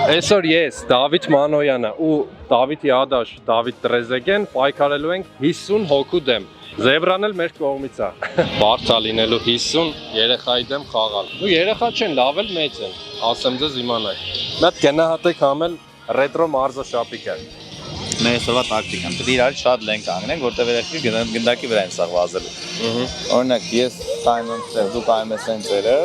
Այսօր ես, Դավիթ Մանոյանը ու Դավիթի ադաշ Դավիթ Տրեզեգեն պայքարելու ենք 50 հոգու դեմ։ Զեբրան էլ մեր կողմից է։ Բարդ է լինելու 50 երեխայի դեմ խաղալ։ Ու երեխա չեն, լավ էլ մեծ են, ասեմ ձեզ իմանաք։ Մի հատ գնահատեք համել ռետրո մարզաշապիկը։ Մեր այսօրվա տակտիկան, պետք է իրար շատ լենք կանգնենք, որտեղ երեխեքը գնդակի վրա են սաղ վազելու։ Օրինակ, ես կայմ եմ ստեղ, դու կայմ ես են ծերը,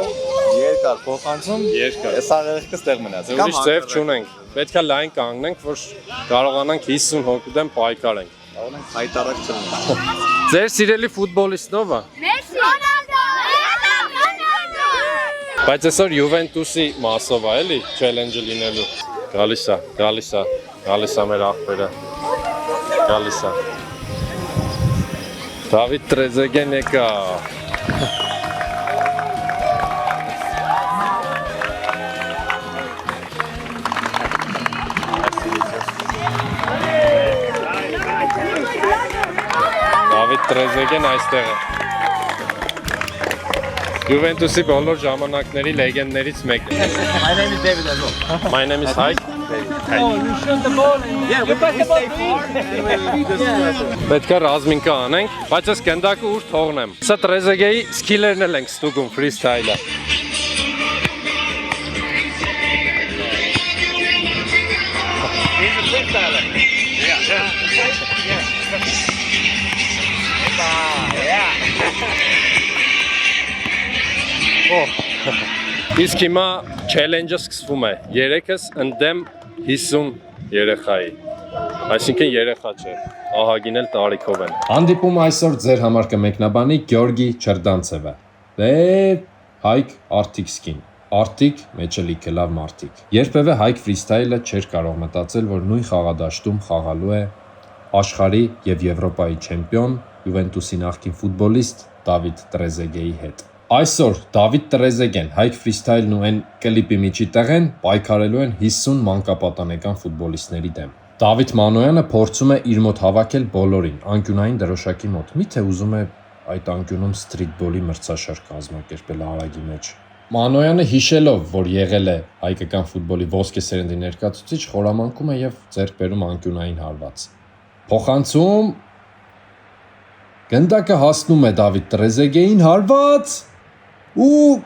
երկար փոխանցում, այս երեխեքը ստեղ մնաց։ Ուրիշ ձև չունենք, պետք է լայն կանգնենք, որ կարողանանք 50 հոգու դեմ պայքարենք։ Կարողանանք հայտարարք չլինենք։ Ձեր սիրելի ֆուտբոլիստն ով է։ Մեսսի, Ռոնալդո։ Բայց այսօր Յուվենտուսի մասով է, էլի, չելենջը լինելու։ Գալիս է մեր աղբերը, գալիս է։ Դավիթ Տրեզեգեն եկա։ Դավիթ Տրեզեգեն այստեղ է։ Յուվենտուսի բոլոր ժամանակների լեգենդներից մեկն է։ My name is David as well. My name is Hayk. Oh, you shoot the ball and Yeah, we stay forward. Պետք է ռազմինկա անենք, բայց այս գնդակը ուր թողնեմ։ Սա Տրեզեգեի սկիլերն էլ ենք ստուգում ֆրիստայլը։ He's a freestyler. Իսկ հիմա չելենջը սկսվում է, երեքս ընդեմ 50 երեխայի, այսինքն երեխա չէ, ահագին էլ տարիքով են։ Հանդիպում այսօր ձեր համար կմեկնաբանի Գյորգի Չրդանցևը, Հայկ Արտիքսկին, Արտիկ մեջը լիքը լավ մարդիկ։ Երբևէ Հայկ ֆրիստայլը չէր կարող մտածել, որ նույն խաղադաշտում խաղալու է աշխարհի եւ Եվրոպայի չեմպիոն Յուվենտուսի նախկին ֆուտբոլիստ Դավիթ Տրեզեգեի հետ։ Այսօր Դավիթ Տրեզեգեն, Հայկ ֆրիստայլն ու այն կլիպի միջի տեղեն պայքարելու են 50 մանկապատանեկան ֆուտբոլիստների դեմ։ Դավիթ Մանոյանը փորձում է իր մոտ հավաքել բոլորին, անկյունային դրոշակի մոտ։ Միթե ուզում է այդ անկյունում սթրիթբոլի մրցաշար կազմակերպել արագի մեջ։ Մանոյանը հիշելով, որ եղել է հայկական ֆուտբոլի ոսկե սերնդի ներկայացուցիչ, խորամանկում է եւ ձեռք բերում անկյունային հարված։ Փոխանցում գնդակը հասնում է Դավիթ Տրեզեգեին հարված ու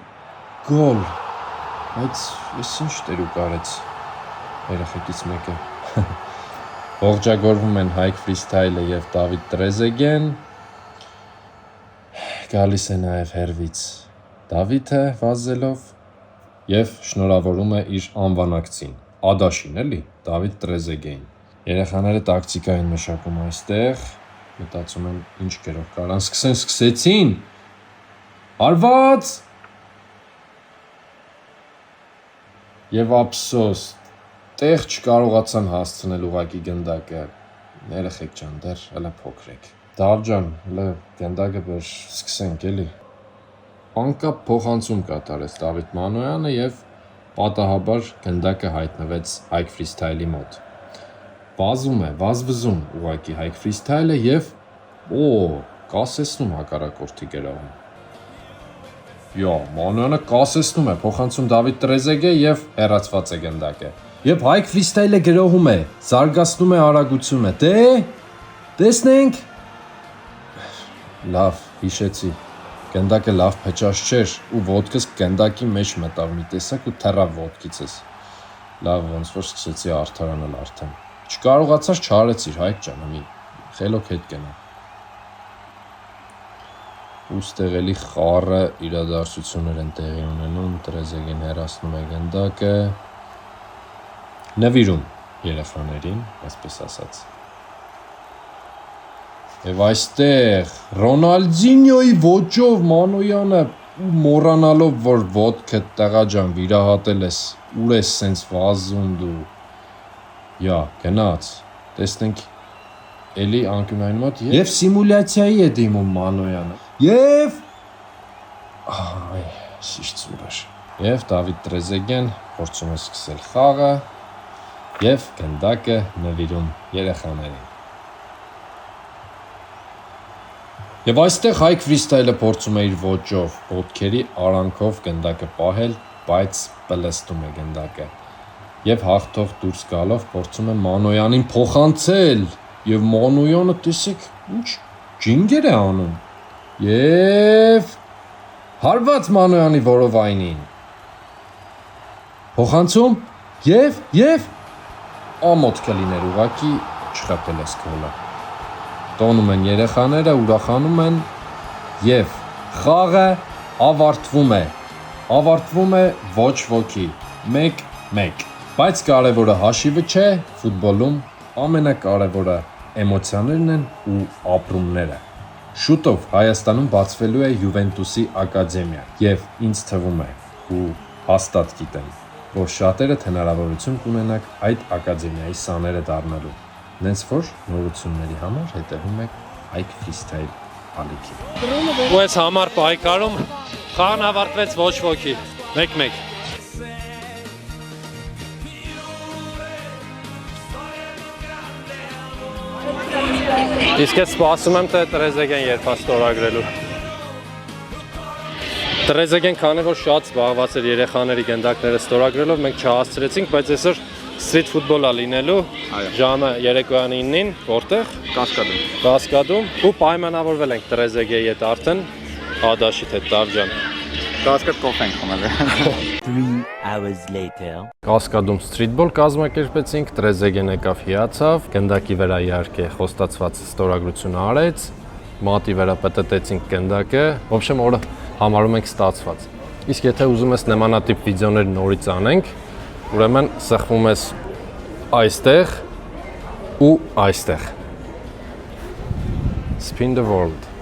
գոլ, բայց ես ինչ տերուկ արեց երեխեքից մեկը, ողջագորվում են Հայկ ֆրիստայլը և Դավիթ Տրեզեգեն, գալիս է նաև հերվից Դավիթը վազելով և շնորհավորում է իր անվանակցին, ադաշին էլի, Դավիթ Տրեզեգեին, երեխաները տակտիկա են մշակում այստեղ, մտածում են ինչ գրող կարան սկսեցին, հարված և ափսոս, տեղ չկարողացան հասցնել ուղակի գնդակը, երեխեք ջան, դեռ հլը փոքր եք, Դավ ջան, հլը գնդակը բեր սկսենք էլի, անկապ փոխանցում կատարեց Դավիթ Մանոյանը և պատահաբար գնդակը հայտնվեց Հայկ ֆրիստայլի մոտ, վազում է, վազվզում ուղակի Հայկ ֆրիստայլը և կասեցնում հակառակորդի գրողում, Մանոյանը կասեցնում է, փոխանցում Դավիթ Տրեզեգե և հեռացված է գնդակը։ Եվ Հայկ ֆրիստայլը գրողում է, զարգացնում է արագությունը, տեսնենք։ Լավ, հիշեցի, գնդակը լավ փճած չէր ու ոտքս գնդակի մեջ մտավ մի տեսակ ու թռավ ոտքիցս։ Լավ, ոնց որ սկսեցի արդարանալ արդեն։ Չկարողացար չարեցիր Հայկ ջան, մի խելոք հետ կենա։ Ուստեղ էլի խառը իրադարձություններ են տեղի ունենում, Տրեզեգեն հեռացնում է գնդակը, նվիրում երեխաներին, այսպես ասած։ Եվ այստեղ Ռոնալդինյոյի ոճով Մանոյանը մոռանալով, որ ոտքը տղա ջան վիրահատել ես, ուր ես սենց վազում դու, գնաց, տեսնենք էլի անկյունային մոտ և սիմուլյացիայի է դիմում Մանոյանը և սիշծուր և Դավիթ Տրեզեգեն փորձում է սկսել խաղը և գնդակը նվիրում երեխաներին Եվ այստեղ Հայկ ֆրիստայլը փորձում է իր ոճով, ոտքերի արանքով գնդակը պահել, բայց պլստում է գնդակը։ Եվ հաղթող դուրս գալով փորձում է Մանոյանին փոխանցել, եւ Մանոյանը տեսեք ինչ ջինգեր է անում։ Եվ հարված Մանոյանի որովայնին։ Փոխանցում եւ ամոթ կլիներ ուղակի չխփել էս գոլը։ Տոնում են երեխաները, ուրախանում են եւ խաղը ավարտվում է ոչ ոքի 1-1։ Բայց կարևորը հաշիվը չէ, ֆուտբոլում ամենակարևորը էմոցիաներն են ու ապրումները։ Շուտով Հայաստանում բացվելու է Յուվենտուսի ակադեմիա եւ ինձ թվում է ու հաստատ գիտեմ, որ շատերդ հնարավորություն կունենաք այդ ակադեմիայի սաները դառնալու։ Նենց որ նորությունների համար հետևում եք Ike Freestyle ալիքին։ Ու այս համար պայքարում խաղն ավարտվեց ոչ ոքի 1-1։ Իսկ ես սպասում եմ, թե Տրեզեգեն երբ է ստորագրելու։ Տրեզեգեն քանի որ շատ զբաղված էր երեխաների գնդակները ստորագրելով, մենք չհասցրեցինք, բայց այսօր սթրիթ ֆուտբոլ է լինելու ժամը երեկոյան 9-ին, որտեղ? Կասկադում ու պայմանավորվել ենք Տրեզեգեի հետ արդեն Ադաշիթ հետ Դավջան։ Կասկադ կոֆե ենք խմել։ 3 hours later. Կասկադում սթրիթբոլ կազմակերպեցինք, Տրեզեգեն եկավ հիացավ, գնդակի վրա իհարկե խոստացված ստորագրությունը արեց, մատի վրա պտտեցինք գնդակը, в общем օրը համարում ենք ստացված։ Իսկ եթե ուզում ես նմանատիպ վիդեոներ նորից անենք, ուրեմն սխվում ես այստեղ ու այստեղ։ Spin the world.